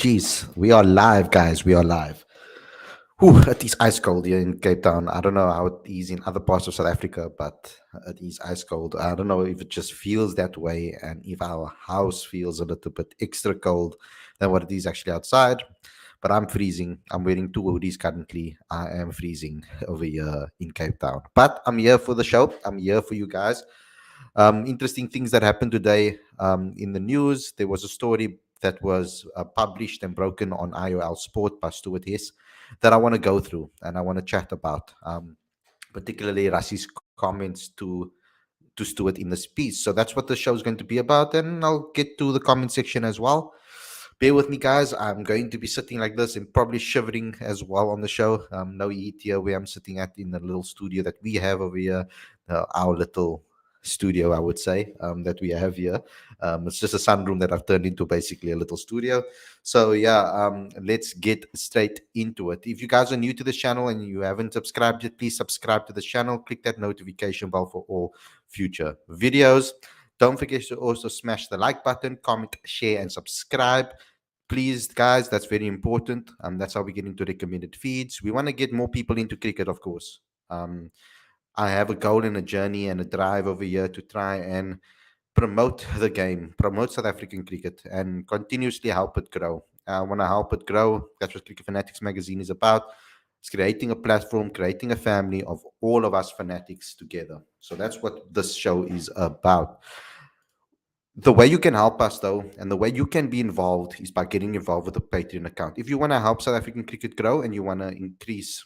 Jeez, we are live, guys. We are live. Whew, it is ice cold here in Cape Town. I don't know how it is in other parts of South Africa, but it is ice cold. I don't know if it just feels that way and if our house feels a little bit extra cold than what it is actually outside. But I'm freezing. I'm wearing two hoodies currently. I am freezing over here in Cape Town. But I'm here for the show. I'm here for you guys. Interesting things that happened today in the news. There was a story that was published and broken on IOL Sport by Stuart Hess that I want to go through and I want to chat about, particularly Rassie's comments to Stuart in this piece. So that's what the show is going to be about, and I'll get to the comment section as well. Bear with me, guys. I'm going to be sitting like this and probably shivering as well on the show. No heat here where I'm sitting at in the little studio that we have over here, our little studio, I would say, that we have here. It's just a sunroom that I've turned into basically a little studio. So, yeah, let's get straight into it. If you guys are new to the channel and you haven't subscribed yet, please subscribe to the channel. Click that notification bell for all future videos. Don't forget to also smash the like button, comment, share, and subscribe. Please, guys, that's very important. That's how we get into recommended feeds. We want to get more people into cricket, of course. I have a goal and a journey and a drive over here to try and promote the game, promote South African cricket, and continuously help it grow. I want to help it grow. That's what Cricket Fanatics magazine is about. It's creating a platform, creating a family of all of us fanatics together. So that's what this show is about. The way you can help us, though, and the way you can be involved is by getting involved with a Patreon account. If you want to help South African cricket grow and you want to increase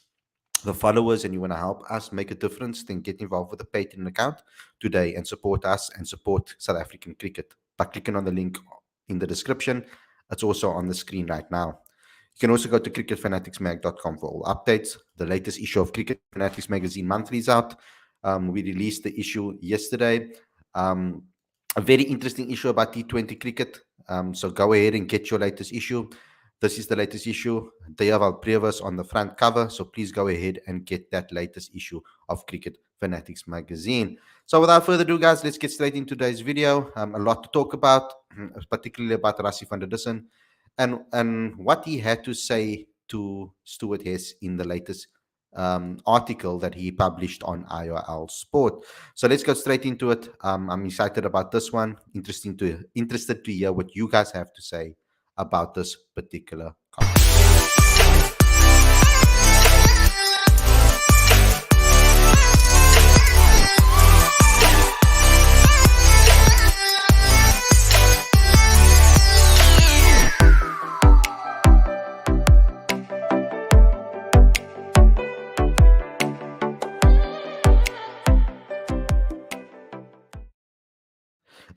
the followers and you want to help us make a difference, then get involved with the Patreon account today and support us and support South African cricket by clicking on the link in the description. It's also on the screen right now. You can also go to cricketfanaticsmag.com for all updates. The latest issue of Cricket Fanatics magazine monthly is out. We released the issue yesterday. A very interesting issue about T20 cricket. So go ahead and get your latest issue. This is the latest issue. They have our Previs on the front cover. So please go ahead and get that latest issue of Cricket Fanatics magazine. So without further ado, guys, let's get straight into today's video. A lot to talk about, particularly about Rassie van der Dussen and what he had to say to Stuart Hess in the latest article that he published on IOL Sport. So let's go straight into it. I'm excited about this one. Interested to hear what you guys have to say about this particular comment.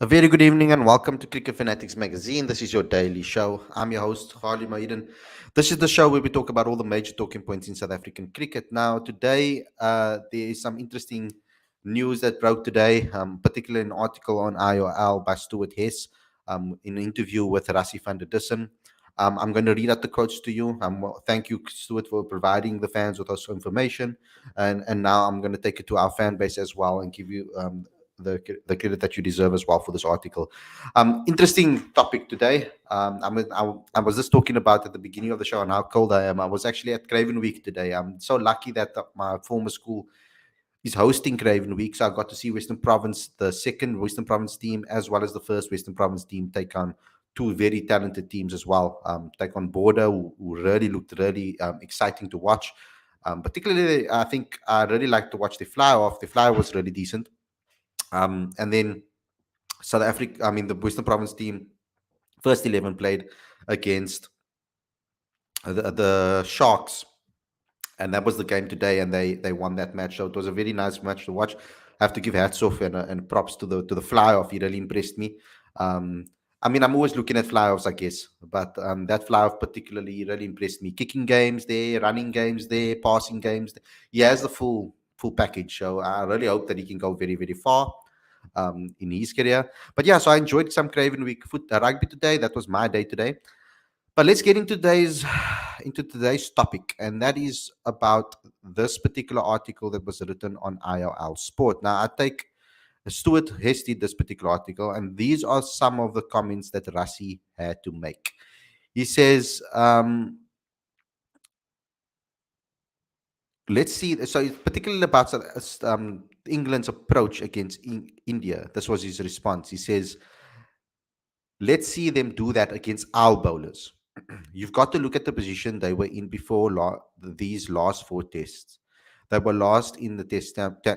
A very good evening and welcome to Cricket Fanatics magazine. This is your daily show. I'm your host, Khalid. This is the show where we talk about all the major talking points in South African cricket. Now, today, there is some interesting news that broke today, particularly an article on IOL by Stuart Hess in an interview with Rassie van der Dussen. I'm going to read out the quotes to you. Thank you, Stuart, for providing the fans with us information. And now I'm going to take it to our fan base as well and give you the credit that you deserve as well for this article. Interesting topic today. I was just talking about at the beginning of the show on how cold I am. I was actually at Craven Week today. I'm so lucky that my former school is hosting Craven Week, so I got to see Western Province, the second Western Province team, as well as the first Western Province team take on two very talented teams as well. Take on Border, who really looked really exciting to watch. Particularly, I think I really like to watch the fly off. The fly was really decent. And then South Africa, the Western Province team, first 11 played against the Sharks. And that was the game today, and they won that match. So it was a very nice match to watch. I have to give hats off and props to the fly off. He really impressed me. I'm always looking at fly offs, I guess, but that fly off particularly really impressed me. Kicking games there, running games there, passing games there. He has the full package. So I really hope that he can go very, very far in his career. But yeah, so I enjoyed some Craven Week rugby today. That was my day today. But let's get into today's topic, and that is about this particular article that was written on IOL Sport. Now, I take Stuart Hess did this particular article, and these are some of the comments that Rassie had to make. He says, let's see. So it's particularly about England's approach against India. This was his response. He says, let's see them do that against our bowlers. You've got to look at the position they were in before these last four tests. They were last in the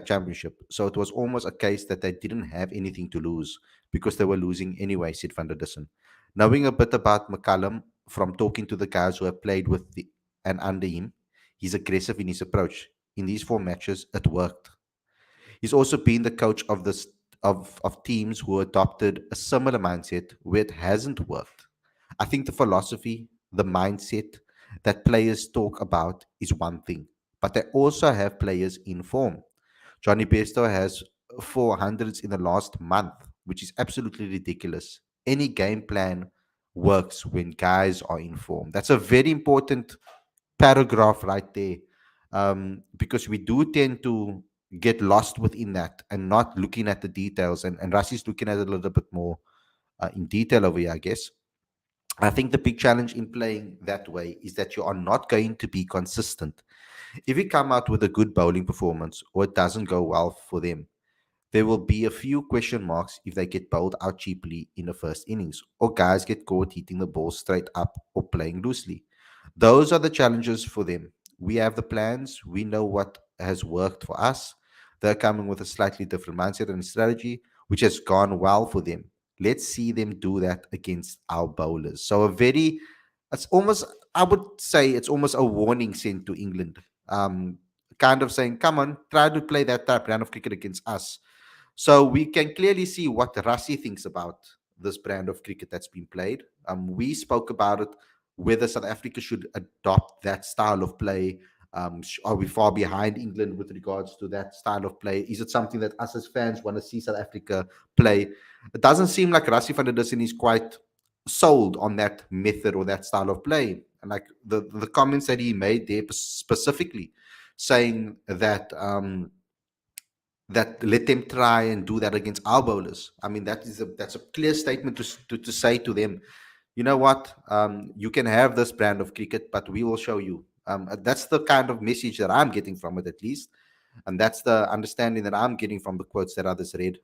championship. So it was almost a case that they didn't have anything to lose because they were losing anyway, said Van der Dussen. Knowing a bit about McCallum from talking to the guys who have played with and under him, he's aggressive in his approach. In these four matches, it worked. He's also been the coach of of teams who adopted a similar mindset where it hasn't worked. I think the philosophy, the mindset that players talk about is one thing, but they also have players in form. Johnny Bairstow has 400s in the last month, which is absolutely ridiculous. Any game plan works when guys are in form. That's a very important paragraph right there, because we do tend to get lost within that and not looking at the details. And Rassi's looking at it a little bit more in detail over here, I guess. I think the big challenge in playing that way is that you are not going to be consistent. If you come out with a good bowling performance or it doesn't go well for them, there will be a few question marks if they get bowled out cheaply in the first innings, or guys get caught hitting the ball straight up or playing loosely. Those are the challenges for them. We have the plans, we know what has worked for us. They're coming with a slightly different mindset and strategy, which has gone well for them. Let's see them do that against our bowlers. So, it's almost, I would say, it's almost a warning sent to England. Kind of saying, come on, try to play that type brand of cricket against us. So we can clearly see what Rassi thinks about this brand of cricket that's been played. We spoke about it, whether South Africa should adopt that style of play. Are we far behind England with regards to that style of play? Is it something that us as fans want to see South Africa play? It doesn't seem like Rassi van der Dussen is quite sold on that method or that style of play. And like the comments that he made there specifically saying that that let them try and do that against our bowlers. I mean, that's a clear statement to say to them, you know what, you can have this brand of cricket, but we will show you. That's the kind of message that I'm getting from it, at least, and that's the understanding that I'm getting from the quotes that others read.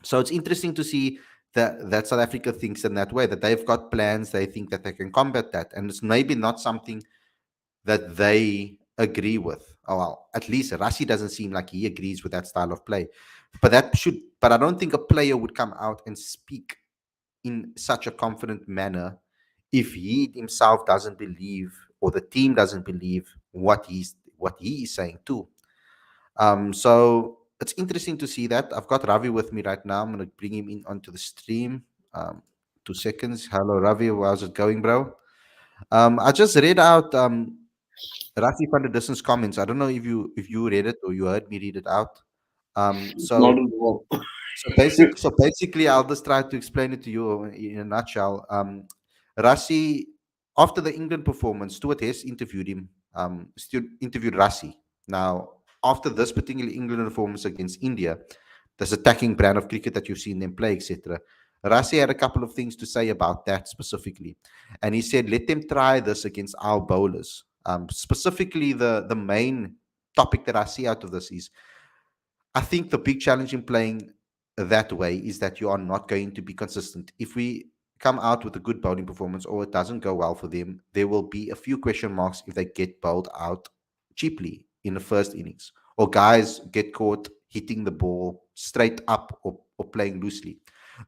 So it's interesting to see that South Africa thinks in that way, that they've got plans, they think that they can combat that, and it's maybe not something that they agree with. Oh, well, at least Rassi doesn't seem like he agrees with that style of play. But I don't think a player would come out and speak in such a confident manner if he himself doesn't believe or the team doesn't believe what he is saying too. So it's interesting to see that. I've got Ravi with me right now. I'm going to bring him in onto the stream. 2 seconds. Hello, Ravi. How's it going, bro? I just read out Rafi van der Dussen's comments. I don't know if you read it or you heard me read it out. Um, Not so at all. so basically, I'll just try to explain it to you in a nutshell. Rassi, after the England performance, Stuart Hess interviewed him. Interviewed Rassi. Now, after this particular England performance against India, this attacking brand of cricket that you've seen them play, etc. Rassi had a couple of things to say about that specifically, and he said, "Let them try this against our bowlers." Specifically, the main topic that I see out of this is, I think the big challenge in playing that way is that you are not going to be consistent. If we come out with a good bowling performance or it doesn't go well for them, there will be a few question marks if they get bowled out cheaply in the first innings, or guys get caught hitting the ball straight up or playing loosely.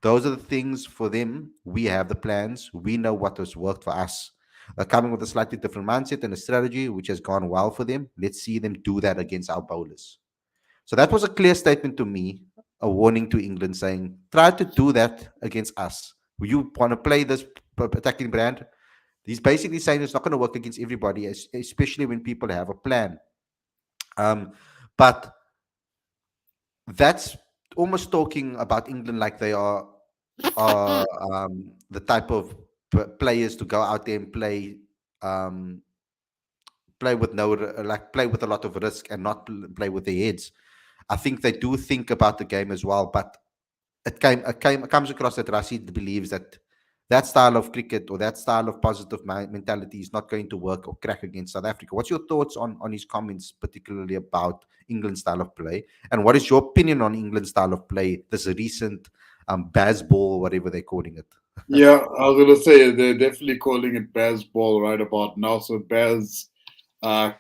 Those are the things for them. We have the plans. We know what has worked for us. Coming with a slightly different mindset and a strategy which has gone well for them. Let's see them do that against our bowlers. So that was a clear statement to me, a warning to England saying, try to do that against us. You want to play this attacking brand? He's basically saying it's not going to work against everybody, especially when people have a plan. Um, but that's almost talking about England like they are the type of players to go out there and um, play with play with a lot of risk and not play with their heads. I think they do think about the game as well, but it comes across that Rashid believes that that style of cricket or that style of positive mentality is not going to work or crack against South Africa. What's your thoughts on his comments, particularly about England's style of play? And what is your opinion on England's style of play, this recent Baz ball, whatever they're calling it? Yeah, I was gonna say they're definitely calling it Baz ball right about now. So Baz,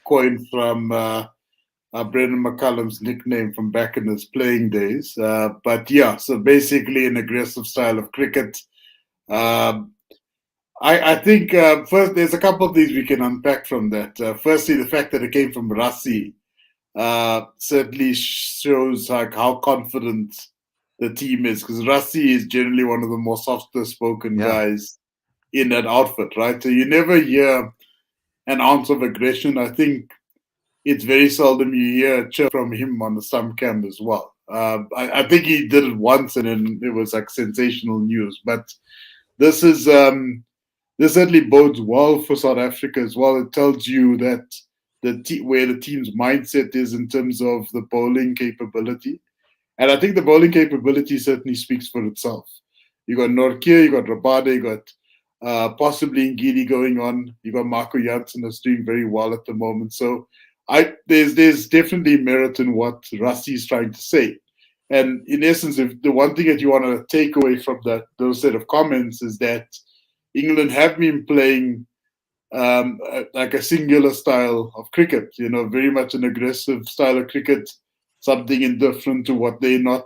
coined from Brendan McCullum's nickname from back in his playing days. But yeah, so basically an aggressive style of cricket. Um, I think first there's a couple of things we can unpack from that. Firstly, the fact that it came from Rassie certainly shows like how confident the team is, because Rassie is generally one of the more softer spoken Yeah. guys in that outfit, right? So you never hear an ounce of aggression. I think it's very seldom you hear a chirp from him on the stump cam as well. I think he did it once and then it was like sensational news. But this is this certainly bodes well for South Africa as well. It tells you that where the team's mindset is in terms of the bowling capability. And I think the bowling capability certainly speaks for itself. You got Nortje, you got Rabada, you got possibly Ngidi going on. You got Marco Janssen that's doing very well at the moment. So there's definitely merit in what Rassi is trying to say. And in essence, if the one thing that you want to take away from those set of comments is that England have been playing like a singular style of cricket, very much an aggressive style of cricket, something indifferent to what they're not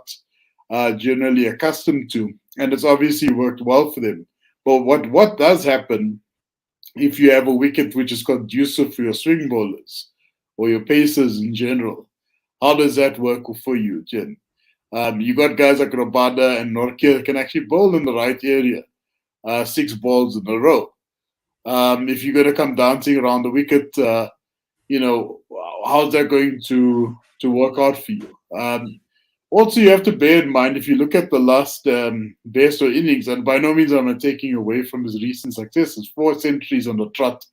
generally accustomed to. And it's obviously worked well for them. But what does happen if you have a wicket which is conducive for your swing bowlers or your pacers in general? How does that work for you, Jen? You got guys like Rabada and Nortje that can actually bowl in the right area, 6 balls in a row. If you're going to come dancing around the wicket, you know, how's that going to work out for you? Also, you have to bear in mind if you look at the last Bairstow innings, and by no means am I taking away from his recent successes. 4 centuries on the trot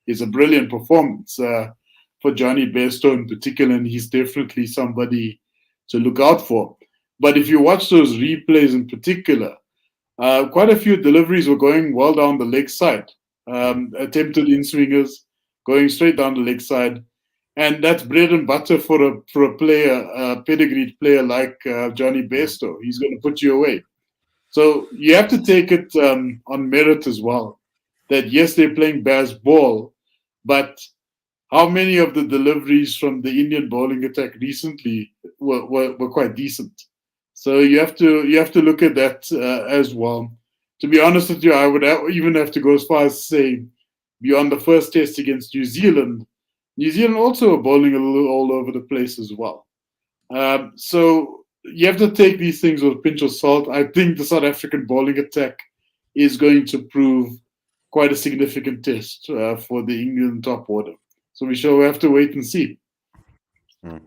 is a brilliant performance for Johnny Bairstow in particular, and he's definitely somebody to look out for. But if you watch those replays in particular, quite a few deliveries were going well down the leg side. Attempted in swingers, going straight down the leg side, and that's bread and butter for a player, a pedigreed player like Johnny Bairstow. He's going to put you away. So you have to take it on merit as well. That yes, they're playing Baz ball, but how many of the deliveries from the Indian bowling attack recently were quite decent? So you have to look at that as well. To be honest with you, I would even have to go as far as say beyond the first test against New Zealand. New Zealand also are bowling a little all over the place as well. So you have to take these things with a pinch of salt. I think the South African bowling attack is going to prove quite a significant test for the England top order. So we shall have to wait and see. Mm.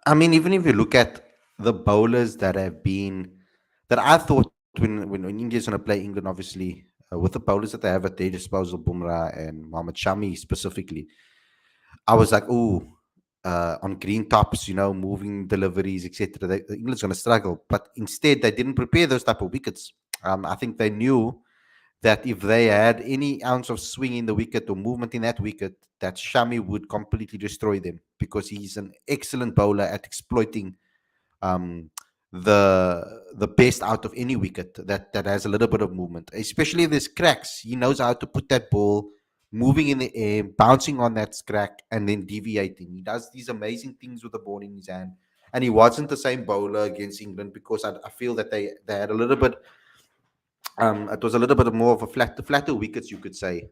I mean, even if you look at the bowlers that have been, that I thought when India's going to play England, obviously, with the bowlers that they have at their disposal, Bumrah and Mohammad Shami specifically, I was like, oh, on green tops, moving deliveries, etc. England's going to struggle. But instead, they didn't prepare those type of wickets. I think they knew that if they had any ounce of swing in the wicket or movement in that wicket, that Shami would completely destroy them because he's an excellent bowler at exploiting um, the best out of any wicket that has a little bit of movement, especially if there's cracks. He knows how to put that ball moving in the air, bouncing on that crack, and then deviating. He does these amazing things with the ball in his hand. And he wasn't the same bowler against England because I feel that they had a little bit. It was a little bit more of a flatter wickets, you could say,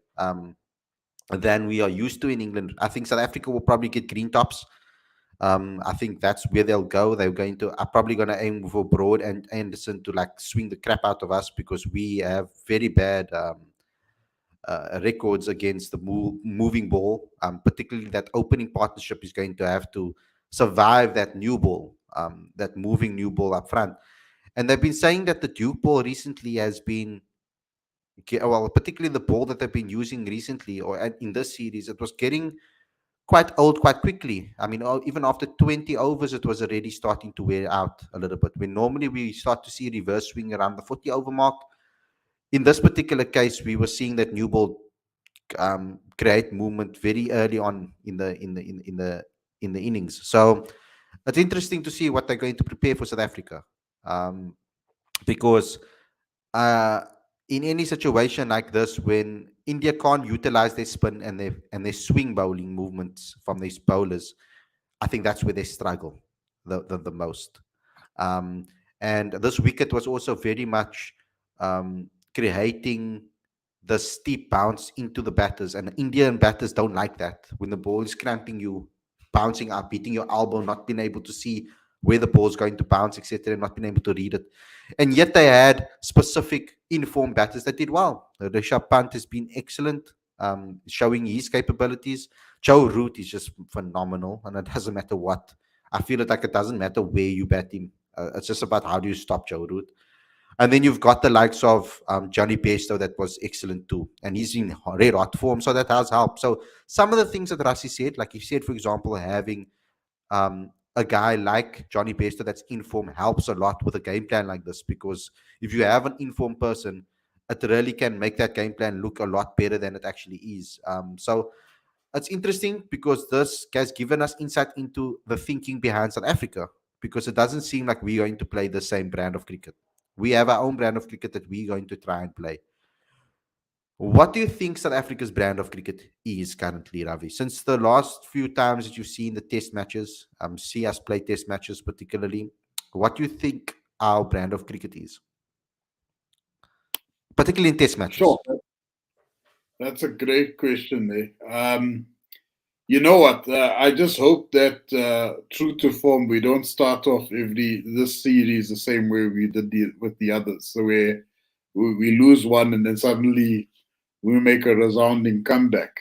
than we are used to in England. I think South Africa will probably get green tops. I think that's where they'll go. They're going to are probably going to aim for Broad and Anderson to like swing the crap out of us because we have very bad records against the moving ball. Particularly that opening partnership is going to have to survive that new ball, that moving new ball up front. And they've been saying that the Duke ball recently has been well, particularly the ball that they've been using recently or in this series, it was getting quite old quite quickly. I mean, even after 20 overs, it was already starting to wear out a little bit. When normally we start to see reverse swing around the 40 over mark, in this particular case, we were seeing that new ball create movement very early on in the innings. So it's interesting to see what they're going to prepare for South Africa, um, because uh, in any situation like this, when India can't utilize their spin and their swing bowling movements from these bowlers, I think that's where they struggle the most. Um, and this wicket was also very much creating the steep bounce into the batters. And Indian batters don't like that. When the ball is cramping you, bouncing up, hitting your elbow, not being able to see where the ball is going to bounce, etc., not being able to read it. And yet they had specific informed batters that did well. Rishabh Pant has been excellent, showing his capabilities. Joe Root is just phenomenal, and it doesn't matter what. I feel it like it doesn't matter where you bat him. It's just about how do you stop Joe Root. And then you've got the likes of Johnny Bairstow that was excellent too. And he's in red hot form, so that has helped. So some of the things that Rassie said, like he said, for example, having a guy like Johnny Bairstow that's in form helps a lot with a game plan like this, because if you have an informed person, it really can make that game plan look a lot better than it actually is. So it's interesting because this has given us insight into the thinking behind South Africa, because it doesn't seem like we're going to play the same brand of cricket. We have our own brand of cricket that we're going to try and play. What do you think South Africa's brand of cricket is currently, Ravi? Since the last few times that you've seen the test matches, see us play test matches particularly, what do you think our brand of cricket is, particularly in test Sure, matches? that's a great question there. You know what? I just hope that true to form, we don't start off this series the same way we did with the others. So we lose one and then suddenly we make a resounding comeback.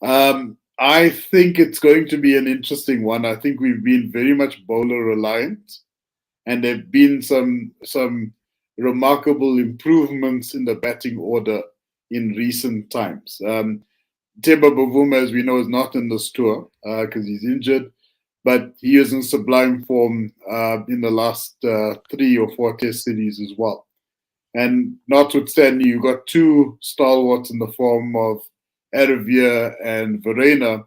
I think it's going to be an interesting one. I think we've been very much bowler reliant, and there've been some remarkable improvements in the batting order in recent times. Temba Bavuma, as we know, is not in this tour because he's injured, but he is in sublime form in the last 3 or 4 test series as well. And notwithstanding, you've got two stalwarts in the form of Erevia and Verena,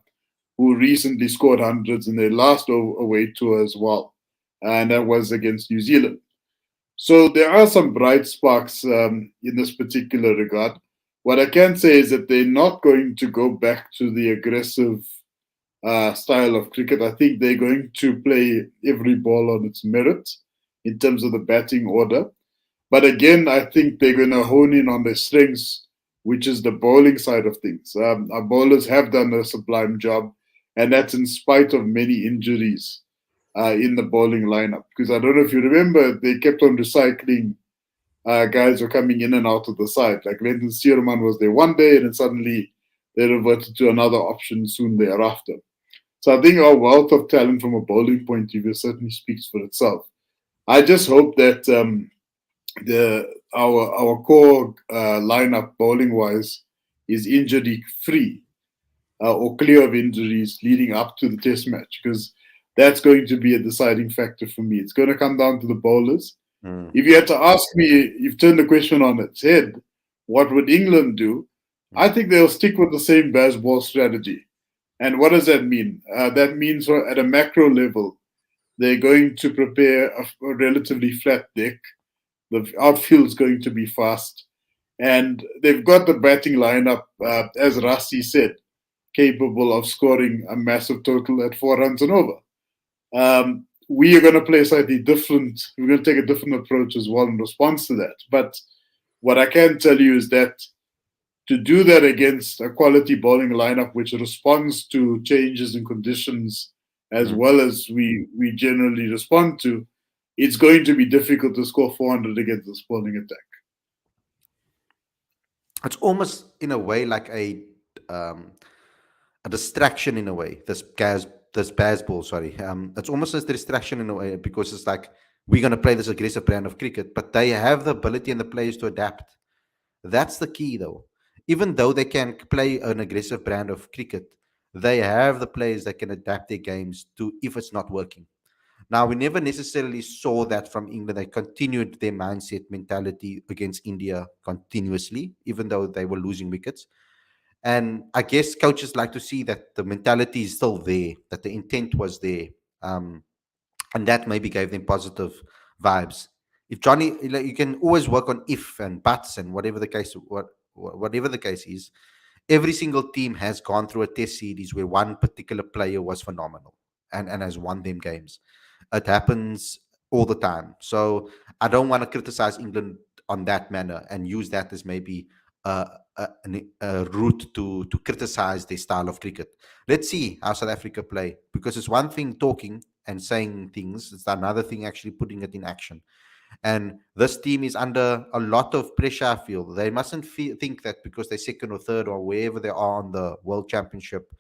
who recently scored hundreds in their last away tour as well. And that was against New Zealand. So there are some bright sparks in this particular regard. What I can say is that they're not going to go back to the aggressive style of cricket. I think they're going to play every ball on its merit in terms of the batting order. But again, I think they're going to hone in on their strengths, which is the bowling side of things. Our bowlers have done a sublime job, and that's in spite of many injuries in the bowling lineup. Because I don't know if you remember, they kept on recycling guys were coming in and out of the side. Like Lenton Steerman was there one day, and then suddenly they reverted to another option soon thereafter. So I think our wealth of talent from a bowling point of view certainly speaks for itself. I just hope that our core lineup bowling wise is injury free or clear of injuries leading up to the test match, because that's going to be a deciding factor for me. It's going to come down to the bowlers. Mm. If you had to ask me, you've turned the question on its head, what would England do? I think they'll stick with the same baseball strategy. And what does that mean? That means at a macro level, they're going to prepare a relatively flat deck. The outfield is going to be fast. And they've got the batting lineup, as Rassie said, capable of scoring a massive total at 4 runs and over. We are going to play slightly different. We're going to take a different approach as well in response to that. But what I can tell you is that to do that against a quality bowling lineup which responds to changes in conditions as Mm. well as we generally respond to, it's going to be difficult to score 400 against this bowling attack. It's almost in a way like um, a distraction in a way. This baseball, sorry. It's almost a distraction in a way, because it's like we're going to play this aggressive brand of cricket, but they have the ability and the players to adapt. That's the key, though. Even though they can play an aggressive brand of cricket, they have the players that can adapt their games to if it's not working. Now, we never necessarily saw that from England. They continued their mindset mentality against India continuously, even though they were losing wickets. And I guess coaches like to see that the mentality is still there, that the intent was there. Um, and that maybe gave them positive vibes. If Johnny, you can always work on if and buts and whatever the case, whatever the case is. Every single team has gone through a test series where one particular player was phenomenal and has won them games. It happens all the time. So I don't want to criticize England on that manner and use that as maybe a route to criticize their style of cricket. Let's see how South Africa play, because it's one thing talking and saying things, it's another thing actually putting it in action. And this team is under a lot of pressure, I feel. They mustn't think that because they're second or third or wherever they are on the World Championship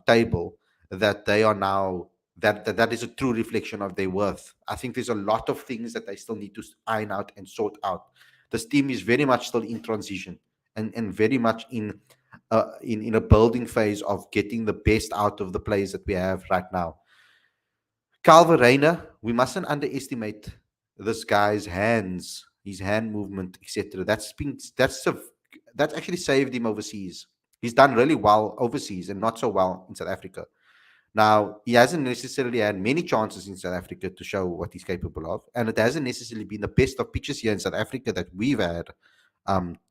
table, that they are now, that is a true reflection of their worth. I think there's a lot of things that they still need to iron out and sort out. This team is very much still in transition and very much in a building phase of getting the best out of the players that we have right now. Calvin Rayner, we mustn't underestimate this guy's hands, his hand movement, etc. That's actually saved him overseas. He's done really well overseas and not so well in South Africa. Now, he hasn't necessarily had many chances in South Africa to show what he's capable of, and it hasn't necessarily been the best of pitches here in South Africa that we've had,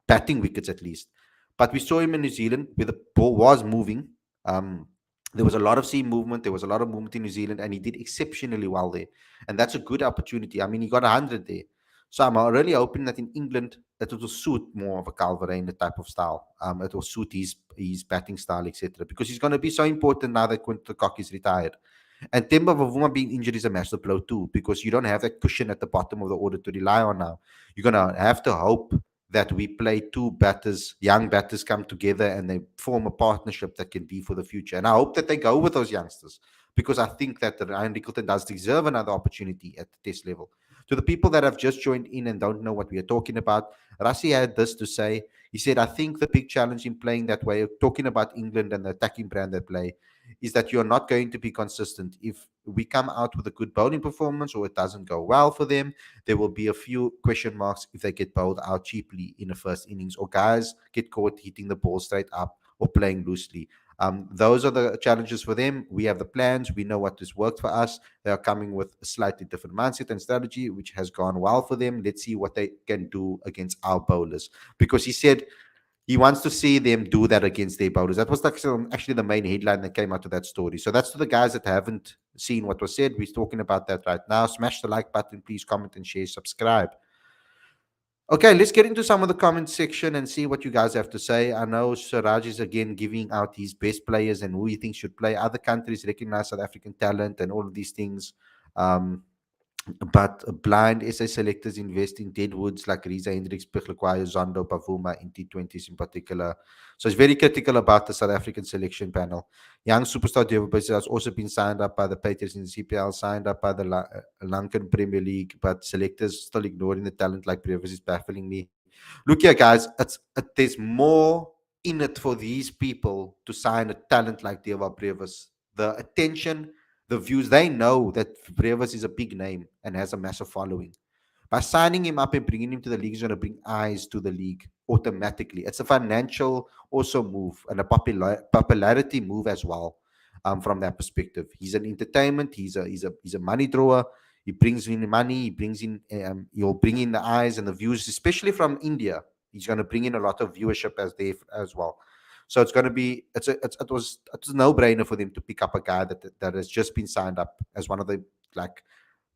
batting wickets at least. But we saw him in New Zealand where the ball was moving. Um, there was a lot of seam movement. There was a lot of movement in New Zealand, and he did exceptionally well there. And that's a good opportunity. I mean, he got 100 there. So I'm really hoping that in England that it will suit more of a Calvert type of style. It will suit his batting style, etc. Because he's going to be so important now that Quinton Cock is retired. And Temba Bavuma being injured is a massive blow too, because you don't have that cushion at the bottom of the order to rely on now. You're going to have to hope that we play two batters, young batters come together and they form a partnership that can be for the future. And I hope that they go with those youngsters, because I think that Ryan Rickleton does deserve another opportunity at the test level. To the people that have just joined in and don't know what we are talking about, Rassie had this to say. He said, I think the big challenge in playing that way, talking about England and the attacking brand they play, is that you're not going to be consistent. If we come out with a good bowling performance or it doesn't go well for them, there will be a few question marks if they get bowled out cheaply in the first innings, or guys get caught hitting the ball straight up or playing loosely. Those are the challenges for them. We have the plans. We know what has worked for us. They are coming with a slightly different mindset and strategy, which has gone well for them. Let's see what they can do against our bowlers. Because he said he wants to see them do that against their bowlers. That was actually the main headline that came out of that story. So that's to the guys that haven't seen what was said. We're talking about that right now. Smash the like button, please comment and share, subscribe. Okay, let's get into some of the comment section and see what you guys have to say. I know Siraj is again giving out his best players and who he thinks should play. Other countries recognize South African talent and all of these things. But blind SA selectors invest in deadwoods like Riza Hendricks, Pichlequayo, Zondo, Pavuma in T20s in particular. So it's very critical about the South African selection panel. Young superstar Devabasis has also been signed up by the Patriots in the CPL, signed up by the Lankan Premier League, but selectors still ignoring the talent like Brevis is baffling me. Look here, guys, there's more in it for these people to sign a talent like Deva Brevis. The attention, the views, they know that Brevis is a big name and has a massive following. By signing him up and bringing him to the league, he's going to bring eyes to the league automatically. It's a financial also move and a popularity move as well. From that perspective, he's an entertainment. He's a money drawer. He brings in money. He brings in. He'll bring in the eyes and the views, especially from India. He's going to bring in a lot of viewership as well. So it's going to be it was a no brainer for them to pick up a guy that has just been signed up as one of the like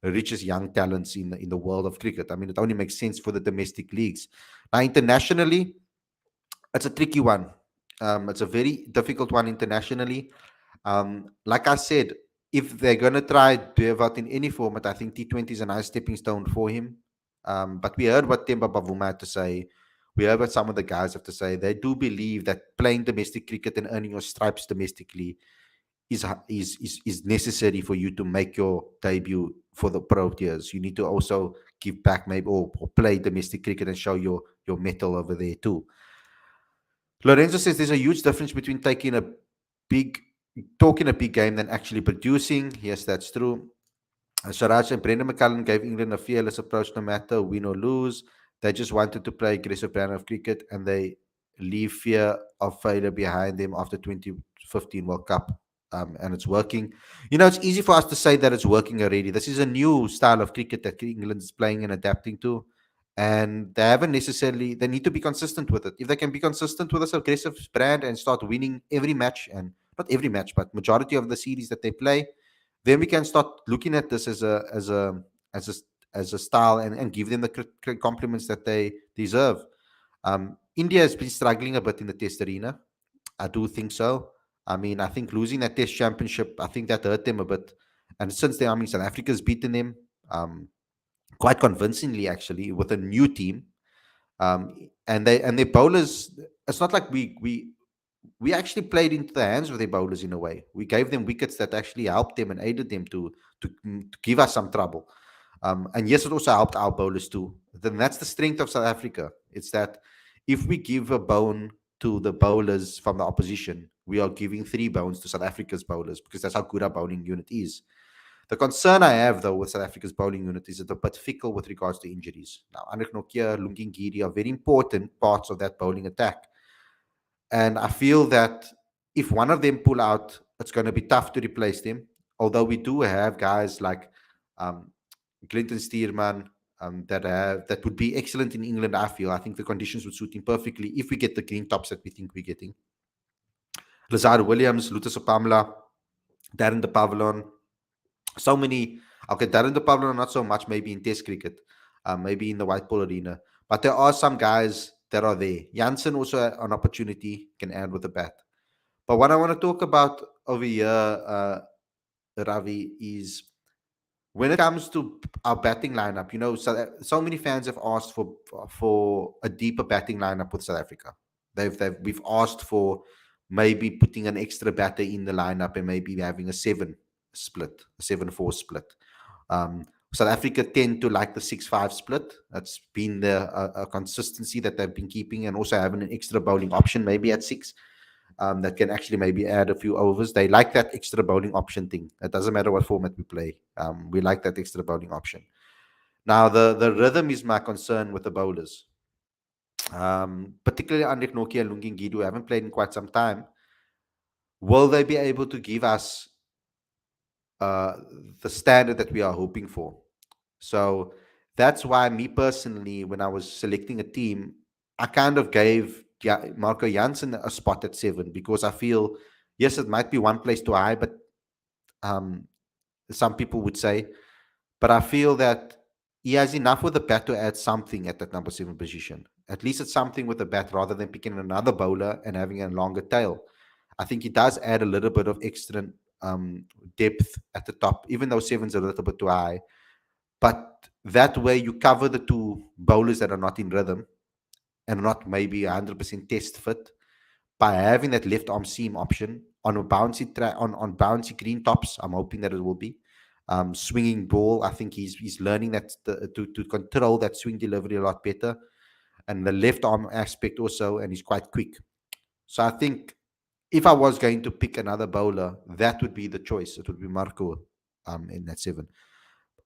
richest young talents in the world of cricket. I mean, it only makes sense for the domestic leagues. Now, internationally, it's a tricky one. It's a very difficult one internationally. Like I said, if they're going to try Devat in any format, I think T20 is a nice stepping stone for him. But we heard what Temba Bavuma had to say. We heard what some of the guys have to say. They do believe that playing domestic cricket and earning your stripes domestically is necessary for you to make your debut for the Proteas. You need to also give back maybe or play domestic cricket and show your mettle over there too. Lorenzo says there's a huge difference between talking a big game than actually producing. Yes, that's true. Sharaj and Brendan McCullum gave England a fearless approach no matter win or lose. They just wanted to play aggressive brand of cricket and they leave fear of failure behind them after 2015 World Cup. And it's working. It's easy for us to say that it's working already. This is a new style of cricket that England is playing and adapting to. And they haven't necessarily, they need to be consistent with it. If they can be consistent with this aggressive brand and start winning every match, and not every match, but majority of the series that they play, then we can start looking at this as a as a style and give them the compliments that they deserve. India has been struggling a bit in the test arena. I do think so. I mean, I think losing that test championship, I think that hurt them a bit. And since then, I mean, South Africa's beaten them um, quite convincingly, actually, with a new team. And their bowlers, it's not like we actually played into the hands of their bowlers in a way. We gave them wickets that actually helped them and aided them to give us some trouble. And yes, it also helped our bowlers too. Then that's the strength of South Africa. It's that if we give a bone to the bowlers from the opposition, we are giving 3 bones to South Africa's bowlers because that's how good our bowling unit is. The concern I have, though, with South Africa's bowling unit is it's a bit fickle with regards to injuries. Now, Anik Nokia, Lungi Ngidi are very important parts of that bowling attack. And I feel that if one of them pull out, it's going to be tough to replace them. Although we do have guys like um, Clinton Steerman that would be excellent in England. I think the conditions would suit him perfectly if we get the green tops that we think we're getting. Lazar Williams, Lutus Opamla, Darren de Pavlon, so many. Okay, Darren de Pavlon not so much maybe in Test cricket, maybe in the white ball arena, but there are some guys that are there. Janssen also an opportunity can add with the bat. But what I want to talk about over here, Ravi, is when it comes to our batting lineup. So many fans have asked for a deeper batting lineup with South Africa. We've asked for maybe putting an extra batter in the lineup and maybe having a 7-4 split. South Africa tend to like the 6-5 split. That's been a consistency that they've been keeping, and also having an extra bowling option maybe at 6 that can actually maybe add a few overs. They like that extra bowling option thing. It doesn't matter what format we play. We like that extra bowling option. Now, the rhythm is my concern with the bowlers, particularly Andik Nokia and Lungi Ngidi, who haven't played in quite some time. Will they be able to give us the standard that we are hoping for? So that's why me personally, when I was selecting a team, I kind of gave Marco Jansen a spot at 7 because I feel, yes, it might be one place too high, but some people would say, but I feel that he has enough with the bat to add something at that number 7 position. At least it's something with the bat rather than picking another bowler and having a longer tail. I think he does add a little bit of extra depth at the top, even though 7's a little bit too high. But that way you cover the 2 bowlers that are not in rhythm and not maybe 100% test fit by having that left arm seam option on a bouncy on bouncy green tops. I'm hoping that it will be swinging ball. I think he's learning that to control that swing delivery a lot better, and the left arm aspect also, and he's quite quick. So I think if I was going to pick another bowler, that would be the choice. It would be Marco in that 7.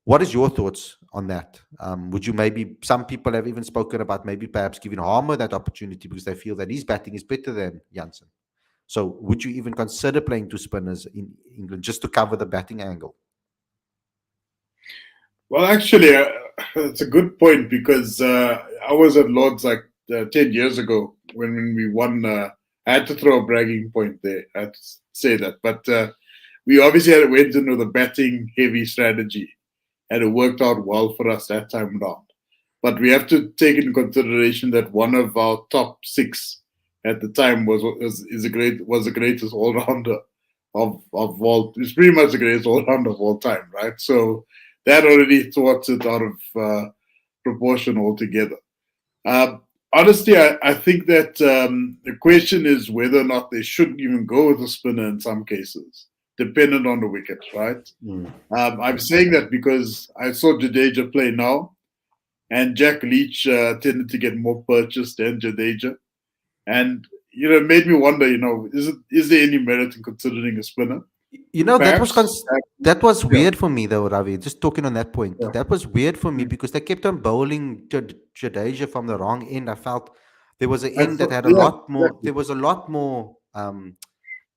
What is your thoughts on that? Would you maybe, some people have even spoken about maybe perhaps giving Harmer that opportunity because they feel that his batting is better than Janssen. So would you even consider playing 2 spinners in England just to cover the batting angle? Well, actually, it's a good point because I was at Lord's like 10 years ago when we won. I had to throw a bragging point there. I had to say that. But we obviously went into the batting heavy strategy, and it worked out well for us that time around. But we have to take into consideration that one of our top 6 at the time was the greatest all rounder of all. It's pretty much the greatest all rounder of all time, right? So that already thwarts it out of proportion altogether. Honestly, I think that the question is whether or not they should even go with a spinner in some cases, dependent on the wicket, right? I'm saying that because I saw Jadeja play now, and Jack Leach tended to get more purchase than Jadeja. And, it made me wonder, is there any merit in considering a spinner? You know, perhaps. that was Yeah, weird for me though, Ravi. Just talking on that point, yeah. that was weird for me Mm. because they kept on bowling Jadeja from the wrong end. I felt there was an I end that thought, had a yeah, lot more. exactly. There was a lot more.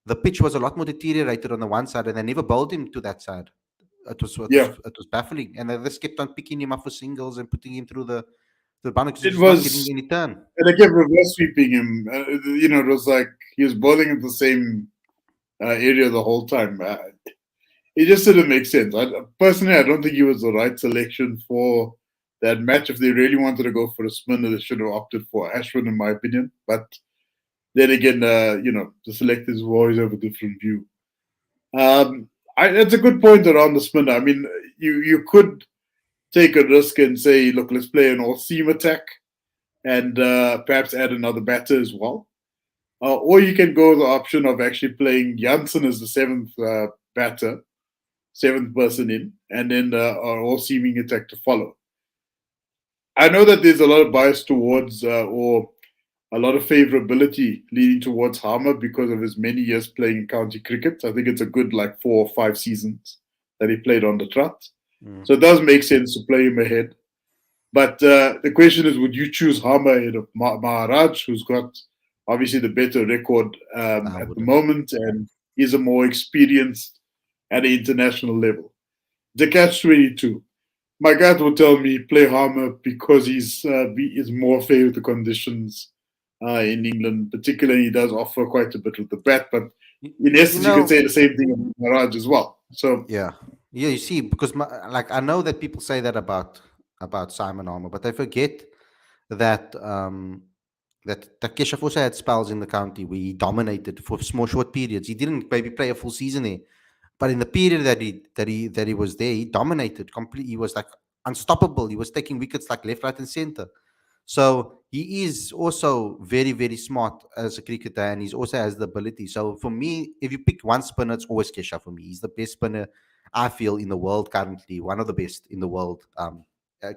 The pitch was a lot more deteriorated on the one side, and they never bowled him to that side. Yeah, It was baffling, and they just kept on picking him up for singles and putting him through the boundary because he it was not getting was, any turn. and I kept reverse sweeping him. It was like he was bowling at the same area the whole time. It just didn't make sense. Personally, I don't think he was the right selection for that match. If they really wanted to go for a spinner, they should have opted for Ashwin, in my opinion. But then again, the selectors will always have a different view. That's a good point around the spinner. I mean, you could take a risk and say, look, let's play an all-seam attack and perhaps add another batter as well. Or you can go the option of actually playing Janssen as the seventh batter, seventh person in, and then our all-seaming attack to follow. I know that there's a lot of bias towards or a lot of favorability leading towards Harmer because of his many years playing in county cricket. I think it's a good like 4 or 5 seasons that he played on the trot. Mm. So it does make sense to play him ahead. But the question is, would you choose Harmer ahead of Maharaj, who's got obviously the better record I at the wouldn't. moment and is a more experienced at an international level? The catch 22. My gut will tell me play Harmer because is more favoured the conditions in England. Particularly, he does offer quite a bit with the bat, but in You essence, you could know, say the same thing about Maharaj as well. So yeah, yeah. You see, because like I know that people say that about Simon Armour, but they forget that that Keshav also had spells in the county where he dominated for small short periods. He didn't maybe play a full season there, but in the period that he was there, he dominated completely. He was like unstoppable. He was taking wickets like left, right, and center. So he is also very, very smart as a cricketer, and he's also has the ability. So for me, if you pick one spinner, it's always Kesha for me. He's the best spinner I feel in the world currently, one of the best in the world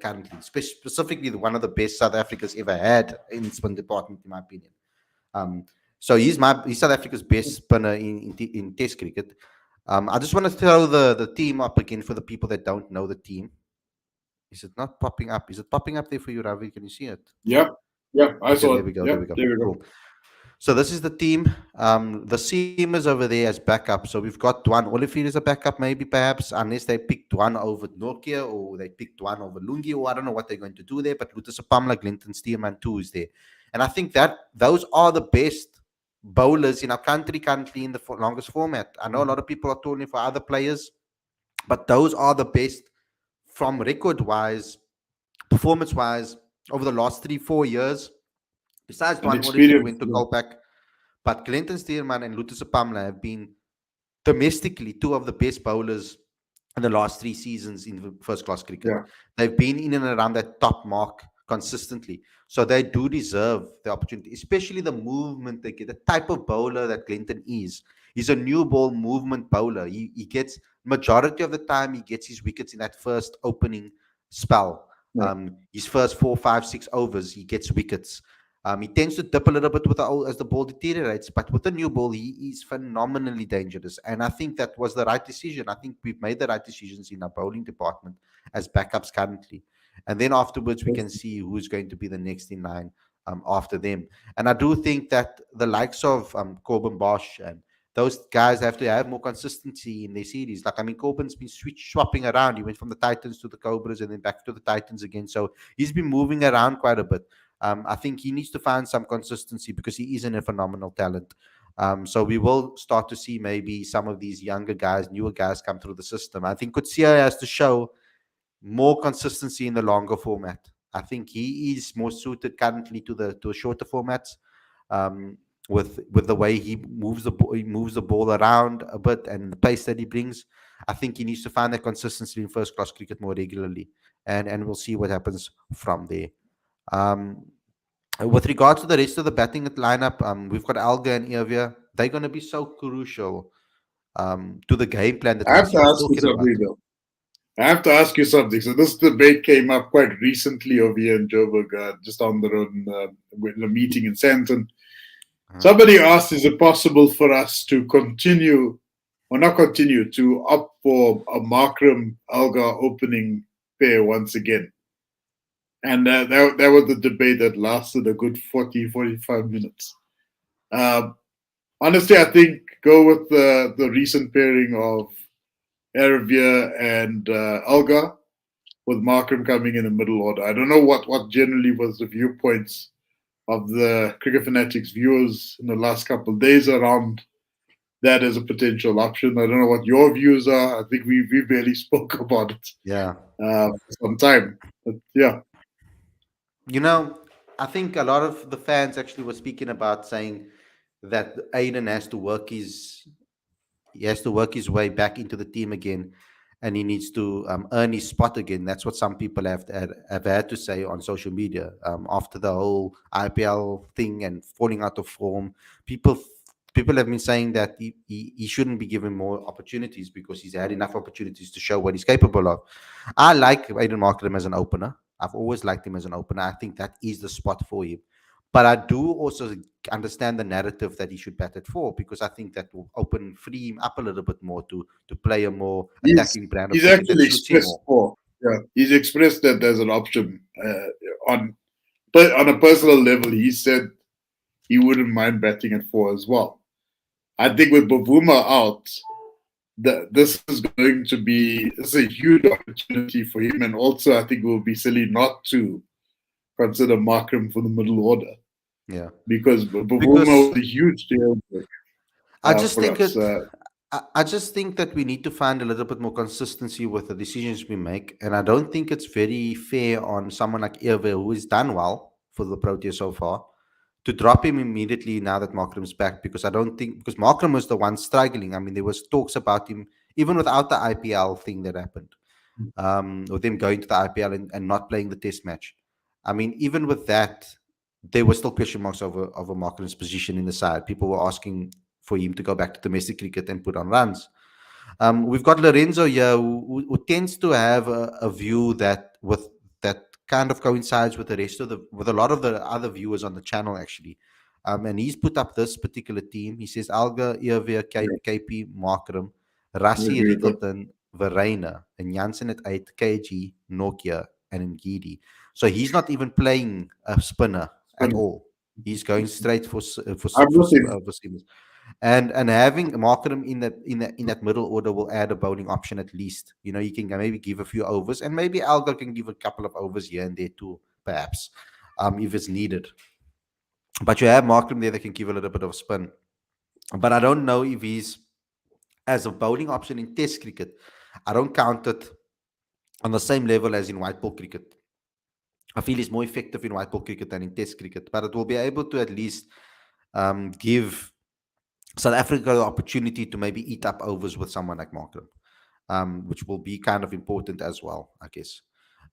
currently, specifically one of the best South Africa's ever had in spin department, in my opinion. Um, so he's South Africa's best spinner in Test cricket. I just want to throw the team up again for the people that don't know the team. Is it not popping up? Is it popping up there for you, Ravi? Can you see it? yeah, yeah, I Okay, saw there it. we go. There Yeah, we go. there we go. Cool. So this is the team. The seamers over there as backup. So we've got Dwan Olivier as a backup, maybe perhaps, unless they picked one over Nokia or they picked one over Lungi, or I don't know what they're going to do there. But Lutus Apamla, Glinton Stearman too is there, and I think that those are the best bowlers in our country currently in the longest format. I know a lot of people are calling for other players, but those are the best from record wise, performance wise, over the last 3 4 years. Besides And Dwan Olivier, who experience. went to Kolpak, but Clinton Stearman and Lutus Apamla have been domestically two of the best bowlers in the last 3 seasons in first class cricket. Yeah, They've been in and around that top mark consistently. So they do deserve the opportunity, especially the movement they get. The type of bowler that Clinton is. He's a new ball movement bowler. He gets majority of the time he gets his wickets in that first opening spell. yeah. His first 4 5 6 overs, he gets wickets. He tends to dip a little bit with as the ball deteriorates, but with the new ball, he is phenomenally dangerous. And I think that was the right decision. I think we've made the right decisions in our bowling department as backups currently. And then afterwards, we can see who's going to be the next in line after them. And I do think that the likes of Corbin Bosch and those guys have to have more consistency in their series. Like, I mean, Corbin's been swapping around. He went from the Titans to the Cobras and then back to the Titans again. So he's been moving around quite a bit. I think he needs to find some consistency because he isn't a phenomenal talent. So we will start to see maybe some of these younger guys, newer guys come through the system. I think Kutsia has to show more consistency in the longer format. I think he is more suited currently to shorter formats. Um, with the way he moves the ball around a bit and the pace that he brings, I think he needs to find that consistency in first class cricket more regularly, and we'll see what happens from there. Um, with regards to the rest of the batting lineup, we've got Alga and Evia. They're going to be so crucial to the game plan that I have to Rassie was ask you talking about. something though. I have to ask you something. So this debate came up quite recently over here in Joburg, just on the road in a meeting in Santon. Uh-huh. Somebody asked, is it possible for us to continue or not continue, to opt for a Markram Alga opening pair once again. And that was the debate that lasted a good 40, 45 minutes. Um, Honestly, I think go with the recent pairing of Erevier and Alga, with Markram coming in the middle order. I don't know what generally was the viewpoints of the Cricket Fanatics viewers in the last couple of days around that as a potential option. I don't know what your views are. I think we barely spoke about it Yeah. for some time. But yeah, You know, I think a lot of the fans actually were speaking about saying that Aiden has to work his way back into the team again, and he needs to earn his spot again. That's what some people have had to say on social media after the whole IPL thing and falling out of form. People people have been saying that he shouldn't be given more opportunities because he's had enough opportunities to show what he's capable of. I like Aiden Markram as an opener. I've always liked him as an opener. I think that is the spot for him. But I do also understand the narrative that he should bat at four, because I think that will free him up a little bit more to play a more he's attacking brand of he's cricket that actually suits him expressed more. for yeah he's expressed that there's an option on but on a personal level. He said he wouldn't mind batting at four as well. I think with Bavuma out, this is going to be this is a huge opportunity for him, and also I think it will be silly not to consider Markram for the middle order Yeah, because Bavuma because was a huge deal I just for think us. it. I just think that we need to find a little bit more consistency with the decisions we make, and I don't think it's very fair on someone like Irve, who has done well for the Proteas so far, to drop him immediately now that Markram's back. Because I don't think, because Markram was the one struggling. I mean, there was talks about him even without the IPL thing that happened, with him going to the IPL and not playing the Test match. I mean, even with that, there were still question marks over Markram's position in the side. People were asking for him to go back to domestic cricket and put on runs. We've got Lorenzo here, who tends to have a view that kind of coincides with the rest of with a lot of the other viewers on the channel actually. And he's put up this particular team. He says Alga, Irvia, KP, Markram, I Rassie, agree with that. Riggleton, Verreina, and Jansen at 8, KG, Nokia, and Ngidi. So he's not even playing a spinner at all. He's going straight I'm with him. for seamers. And having Markram in that middle order will add a bowling option at least. You know, you can maybe give a few overs, and maybe Alga can give a couple of overs here and there too, perhaps, if it's needed. But you have Markram there that can give a little bit of spin. But I don't know if he's as a bowling option in Test cricket. I don't count it on the same level as in white ball cricket. I feel he's more effective in white ball cricket than in Test cricket, but it will be able to at least give South Africa the opportunity to maybe eat up overs with someone like Markram, which will be kind of important as well, I guess.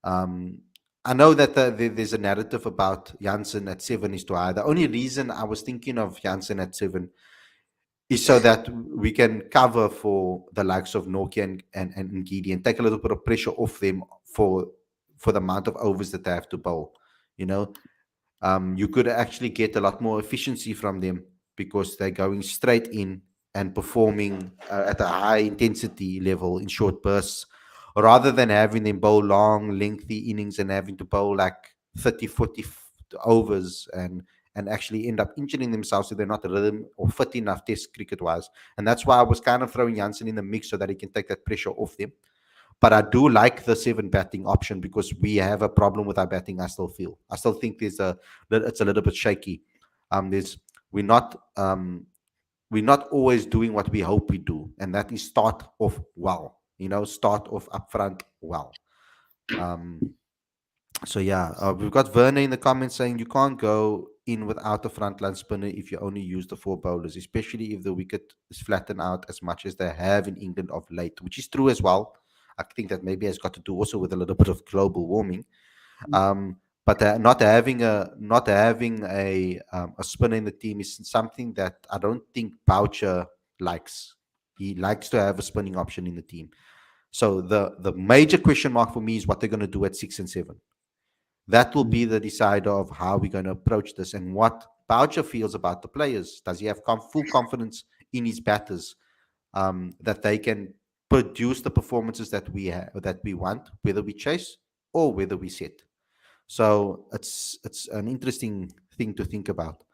Um, I know that there's a narrative about Janssen at 7 is too high. The only reason I was thinking of Janssen at 7 is so that we can cover for the likes of Nokia and Ngidi and take a little bit of pressure off them for the amount of overs that they have to bowl. You know, you could actually get a lot more efficiency from them because they're going straight in and performing at a high intensity level in short bursts, rather than having them bowl long, lengthy innings and having to bowl like 30, 40 overs and actually end up injuring themselves if they're not rhythm or fit enough test cricket wise. And that's why I was kind of throwing Janssen in the mix so that he can take that pressure off them. But I do like the 7 batting option because we have a problem with our batting. I still think it's a little bit shaky. There's we're not we're not always doing what we hope we do, and that is start off well. You know, start off up front well. Um, so yeah, we've got Werner in the comments saying you can't go in without a frontline spinner if you only use the 4 bowlers, especially if the wicket is flattened out as much as they have in England of late, which is true as well. I think that maybe has got to do also with a little bit of global warming. But not having a spinner in the team is something that I don't think Boucher likes. He likes to have a spinning option in the team. So the major question mark for me is what they're going to do at 6 and 7. That will be the decider of how we're going to approach this and what Boucher feels about the players. Does he have full confidence in his batters? that they can produce the performances that that we want, whether we chase or whether we set. So it's an interesting thing to think about.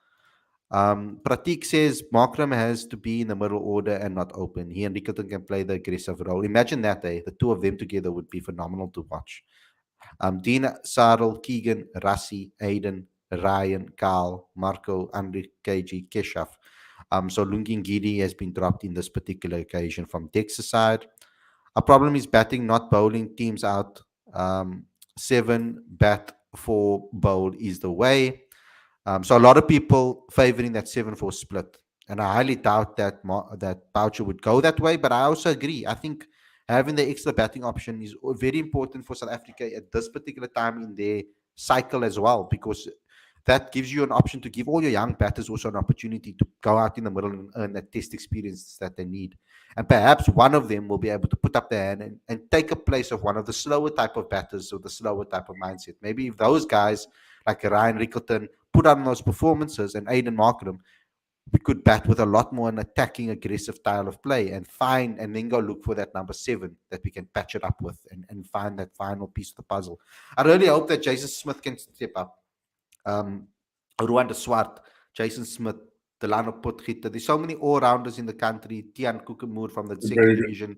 Pratik says Markram has to be in the middle order and not open. He and Rickerton can play the aggressive role. Imagine that, eh? The two of them together would be phenomenal to watch. Dina, Sarel, Keegan, Rassi, Aiden, Ryan, Carl, Marco, Andre, KG, Keshav. So Lungin has been dropped in this particular occasion from Dex's side. Our problem is batting, not bowling. Teams out. Um, 7 bat 4 bowl is the way. So a lot of people favoring that 7-4 split, and I highly doubt that that Boucher would go that way. But I also agree. I think having the extra batting option is very important for South Africa at this particular time in their cycle as well, because that gives you an option to give all your young batters also an opportunity to go out in the middle and earn that test experience that they need. And perhaps one of them will be able to put up their hand and take a place of one of the slower type of batters or the slower type of mindset. Maybe if those guys like Ryan Rickerton put on those performances and Aiden Markram, we could bat with a lot more an attacking, aggressive style of play and then go look for that number 7 that we can patch it up with and find that final piece of the puzzle. I really hope that Jason Smith can step up. Rwanda Swart, Jason Smith, Delano Potgieter. There's so many all-rounders in the country. Tian Kukumur from the second Very good. division.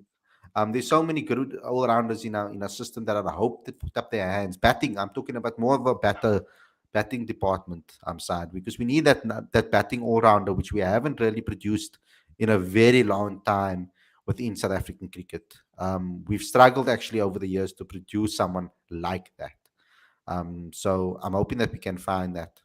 There's so many good all-rounders in our system that I hope to put up their hands. Batting, I'm talking about more of a batting department side, because we need that batting all-rounder, which we haven't really produced in a very long time within South African cricket. We've struggled actually over the years to produce someone like that. So I'm hoping that we can find that.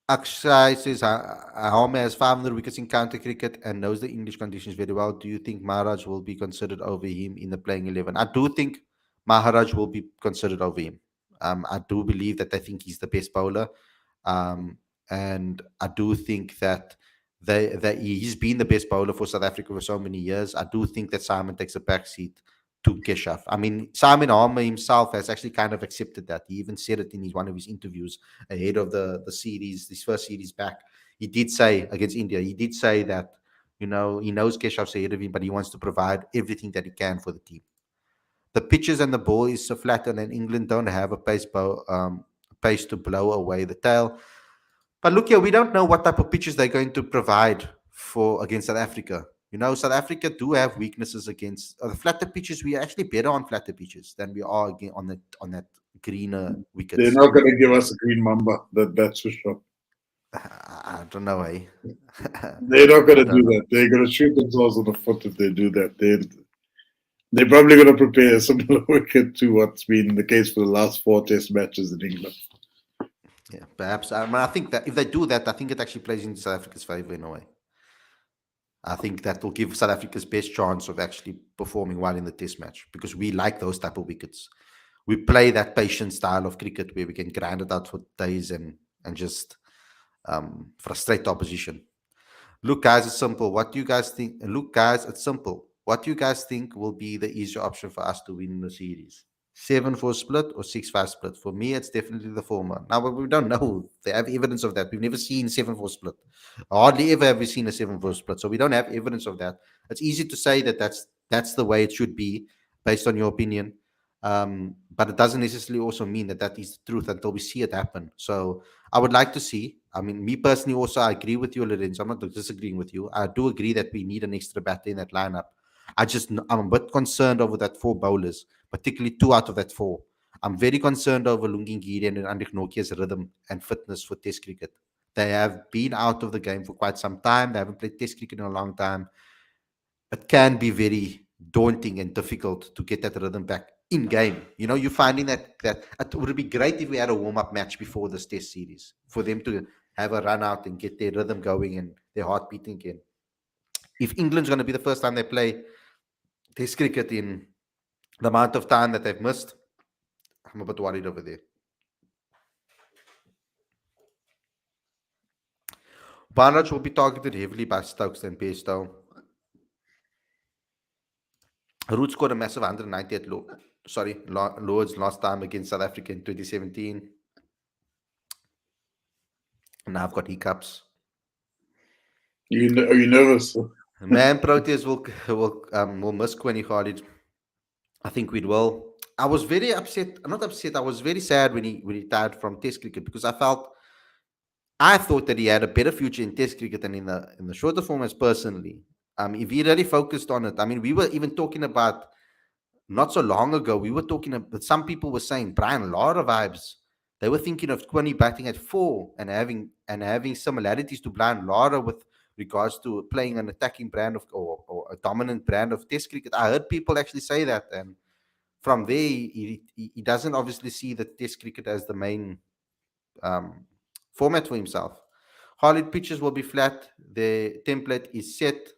Akshay says, Home has 500 wickets in county cricket and knows the English conditions very well. Do you think Maharaj will be considered over him in the playing 11? I do think Maharaj will be considered over him. I do believe that I think he's the best bowler. And I do think that he's been the best bowler for South Africa for so many years. I do think that Simon takes a backseat to Keshav. I mean, Simon Harmer himself has actually kind of accepted that. He even said it in one of his interviews ahead of the series, this first series back. He did say against India, he did say that, he knows Keshav's ahead of him, but he wants to provide everything that he can for the team. The pitches and the ball is so flat, and England don't have a pace to blow away the tail. But look here, we don't know what type of pitches they're going to provide for against South Africa. South Africa do have weaknesses against the flatter pitches. We are actually better on flatter pitches than we are again on that greener wickets. They're not going to give us a green mamba. That's for sure. I don't know, eh? They're not going to do that. They're going to shoot themselves in the foot if they do that. They're probably going to prepare a similar wicket to what's been the case for the last 4 Test matches in England. Yeah, perhaps. I think that if they do that, I think it actually plays into South Africa's favour in a way. I think that will give South Africa's best chance of actually performing well in the Test match, because we like those type of wickets. We play that patient style of cricket where we can grind it out for days and just frustrate the opposition. Look, guys, it's simple. What do you guys think? Look, guys, it's simple. What do you guys think will be the easier option for us to win the series? 7-4 split or 6-5 split? For me, it's definitely the former. Now, we don't know. They have evidence of that. We've never seen 7-4 split. Hardly ever have we seen a 7-4 split. So we don't have evidence of that. It's easy to say that that's the way it should be based on your opinion. But it doesn't necessarily also mean that is the truth until we see it happen. So I would like to see. I mean, me personally also, I agree with you, Lorenzo. I'm not disagreeing with you. I do agree that we need an extra batter in that lineup. I'm a bit concerned over that 4 bowlers, particularly 2 out of that 4. I'm very concerned over Lungin Gideon and Andrik Nokia's rhythm and fitness for Test cricket. They have been out of the game for quite some time. They haven't played Test cricket in a long time. It can be very daunting and difficult to get that rhythm back in game. You're finding that it would be great if we had a warm-up match before this Test series for them to have a run out and get their rhythm going and their heart beating again. If England's going to be the first time they play Test cricket in the amount of time that they've missed, I'm a bit worried over there. Barnage will be targeted heavily by Stokes and Bairstow. Root scored a massive 190 at Lords last time against South Africa in 2017. And now I've got hiccups. Are you nervous? Man, Proteas will miss Quinny Khalid. I think we will. I was very upset. Not upset. I was very sad when he retired from Test cricket because I thought that he had a better future in Test cricket than in the shorter formats. Personally, if he really focused on it, I mean, we were even talking about not so long ago. We were talking about some people were saying Brian Lara vibes. They were thinking of Quinny batting at four and having similarities to Brian Lara with regards to playing an attacking brand of or a dominant brand of Test cricket. I heard people actually say that, and from there, he doesn't obviously see the Test cricket as the main um, format for himself. Khalid pitches will be flat. The template is set.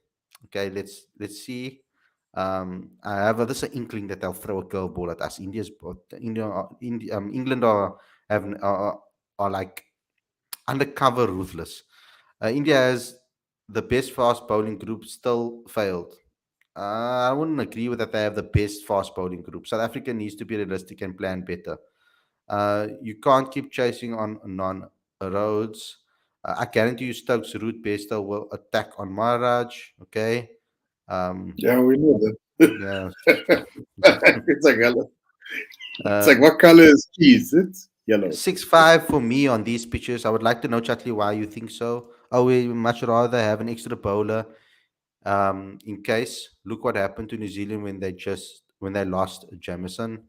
Okay, let's see. I have this inkling that they'll throw a curveball at us. England are like undercover ruthless. India has the best fast bowling group still failed. I wouldn't agree with that. They have the best fast bowling group. South Africa needs to be realistic and plan better. You can't keep chasing on non roads. I guarantee you, Stokes' route Bester will attack on Maharaj. Okay. Um, Yeah, we know that. yeah. It's like yellow. It's Uh, like, what color is cheese? It's yellow. 6-5 for me on these pitches. I would like to know, Chatley, why you think so. Oh, we much rather have an extra bowler. In case, look what happened to New Zealand when they lost Jamison.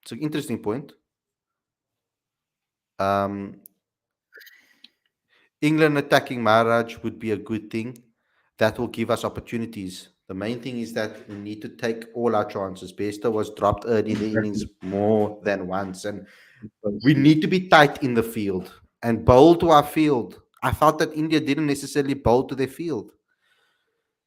It's an interesting point. Um, England attacking Maharaj would be a good thing. That will give us opportunities. The main thing is that we need to take all our chances. Bester was dropped early in the innings Exactly. more than once, and we need to be tight in the field and bowl to our field. I felt that India didn't necessarily bowl to their field.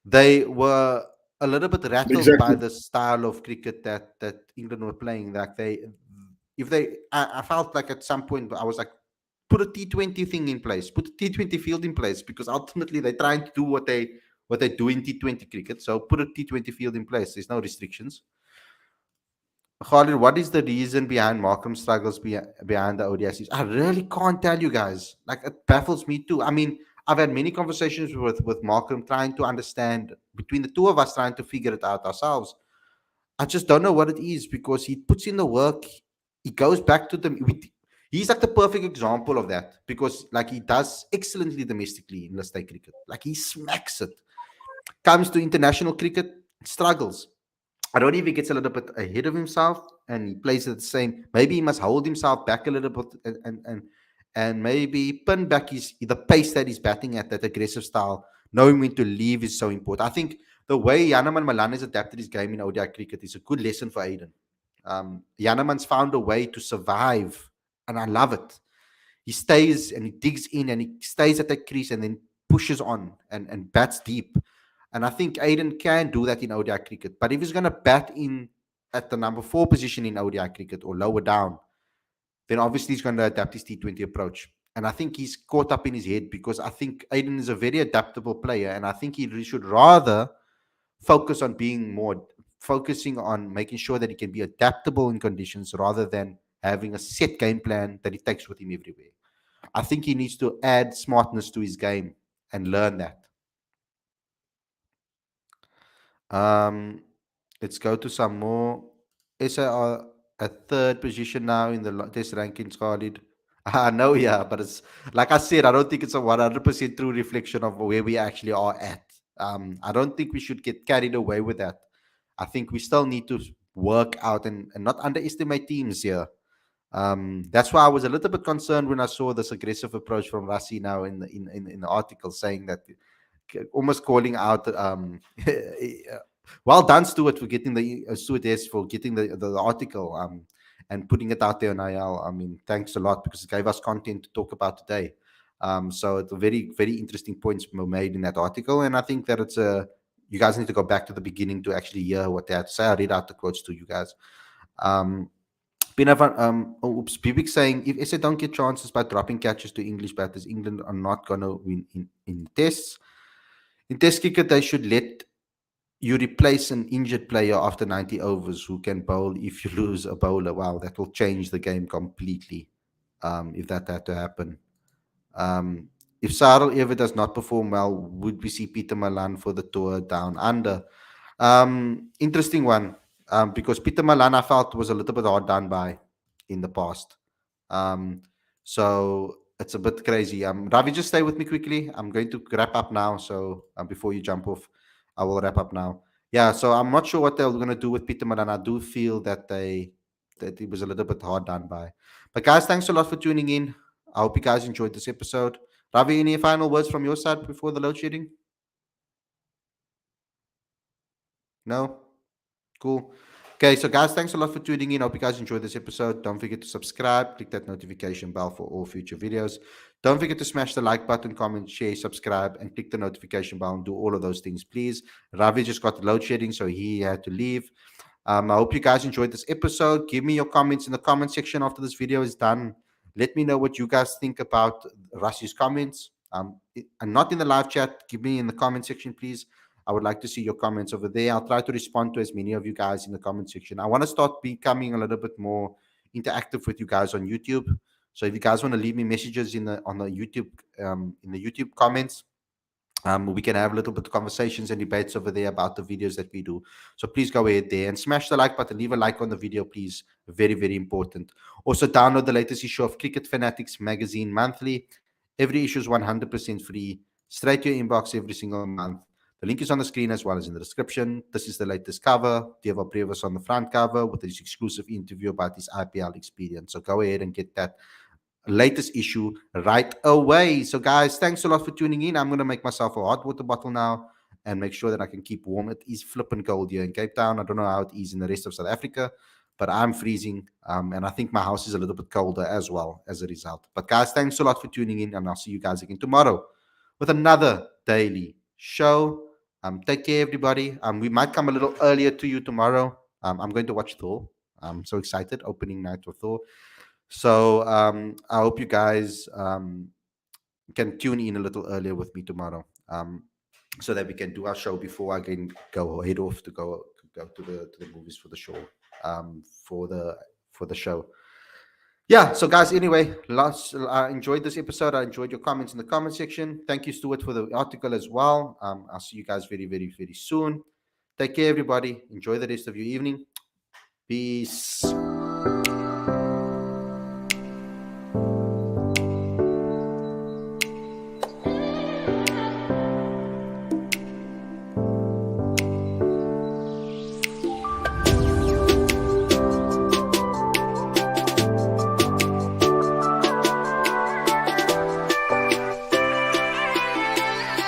They were a little bit rattled by Exactly. the style of cricket that England were playing. Like I felt like at some point I was like, put a T20 thing in place, put a T20 field in place, because ultimately they're trying to do what they do in T20 cricket. So put a T20 field in place. There's no restrictions. Khalid, what is the reason behind Markham's struggles behind the ODIs? I really can't tell you guys. Like, it baffles me too. I mean, I've had many conversations with Markham trying to understand, between the two of us trying to figure it out ourselves. I just don't know what it is, because he puts in the work. He goes back to the. He's like the perfect example of that, because like he does excellently domestically in List A cricket. Like he smacks it. Comes to international cricket, struggles. I don't know if he gets a little bit ahead of himself and he plays it the same. Maybe he must hold himself back a little bit and maybe pin back his the pace that he's batting at, that aggressive style. Knowing when to leave is so important. I think the way Yanaman Malan has adapted his game in ODI cricket is a good lesson for Aiden. Yanaman's found a way to survive, and I love it. He stays and he digs in and he stays at the crease and then pushes on and bats deep. And I think Aiden can do that in ODI cricket. But if he's going to bat in at the number 4 position in ODI cricket or lower down, then obviously he's going to adapt his T20 approach. And I think he's caught up in his head, because I think Aiden is a very adaptable player. And I think he should rather focus on focusing on making sure that he can be adaptable in conditions rather than having a set game plan that he takes with him everywhere. I think he needs to add smartness to his game and learn that. Um, let's go to some more. SA are at third position now in the test rankings, Khalid. I know, yeah, but it's like I said, I don't think it's a 100% true reflection of where we actually are at. I don't think we should get carried away with that. I think we still need to work out and not underestimate teams here. That's why I was a little bit concerned when I saw this aggressive approach from Rassi now in the article, saying that, almost calling out. Well done, Stuart, for getting the Stuart Hess for getting the article and putting it out there on IL. I mean, thanks a lot, because it gave us content to talk about today. So it's a very, very interesting points were made in that article, and I think that it's a. You guys need to go back to the beginning to actually hear what they had to say. I read out the quotes to you guys. Um, Bibik saying, if SA don't get chances by dropping catches to English batters, England are not going to win in tests. In test cricket, they should let you replace an injured player after 90 overs who can bowl if you lose a bowler. Wow, that will change the game completely if that had to happen. Um, If Sarel ever does not perform well, would we see Peter Malan for the tour down under? Interesting one, because Peter Malan I felt was a little bit hard done by in the past. Um, so it's a bit crazy. Ravi, just stay with me quickly. I'm going to wrap up now. So before you jump off, I will wrap up now. Yeah. So I'm not sure what they're going to do with Peter Malan. I do feel that it was a little bit hard done by. But guys, thanks a lot for tuning in. I hope you guys enjoyed this episode. Ravi, any final words from your side before the load shedding? No? Cool. Okay, so guys, thanks a lot for tuning in. Hope you guys enjoyed this episode. Don't forget to subscribe, click that notification bell for all future videos. Don't forget to smash the like button, comment, share, subscribe, and click the notification bell and do all of those things, please. Ravi just got load shedding, so he had to leave. I hope you guys enjoyed this episode. Give me your comments in the comment section after this video is done. Let me know what you guys think about Rassie's comments. And not in the live chat. Give me in the comment section, please. I would like to see your comments over there. I'll try to respond to as many of you guys in the comment section. I want to start becoming a little bit more interactive with you guys on YouTube. So if you guys want to leave me messages on the YouTube in the YouTube comments, we can have a little bit of conversations and debates over there about the videos that we do. So please go ahead there and smash the like button. Leave a like on the video, please. Very, very important. Also, download the latest issue of Cricket Fanatics magazine monthly. Every issue is 100% free, straight to your inbox every single month. The link is on the screen as well as in the description. This is the latest cover. Deva Previs on the front cover with this exclusive interview about his IPL experience. So go ahead and get that latest issue right away. So, guys, thanks a lot for tuning in. I'm going to make myself a hot water bottle now and make sure that I can keep warm. It is flipping cold here in Cape Town. I don't know how it is in the rest of South Africa, but I'm freezing. And I think my house is a little bit colder as well as a result. But, guys, thanks a lot for tuning in. And I'll see you guys again tomorrow with another daily show. Take care, everybody. We might come a little earlier to you tomorrow. I'm going to watch Thor. I'm so excited. Opening night with Thor. So I hope you guys can tune in a little earlier with me tomorrow, so that we can do our show before I can go head off to go to the movies for the show, for the show. Yeah. So guys, anyway, I enjoyed this episode. I enjoyed your comments in the comment section. Thank you, Stuart, for the article as well. I'll see you guys very, very, very soon. Take care, everybody. Enjoy the rest of your evening. Peace.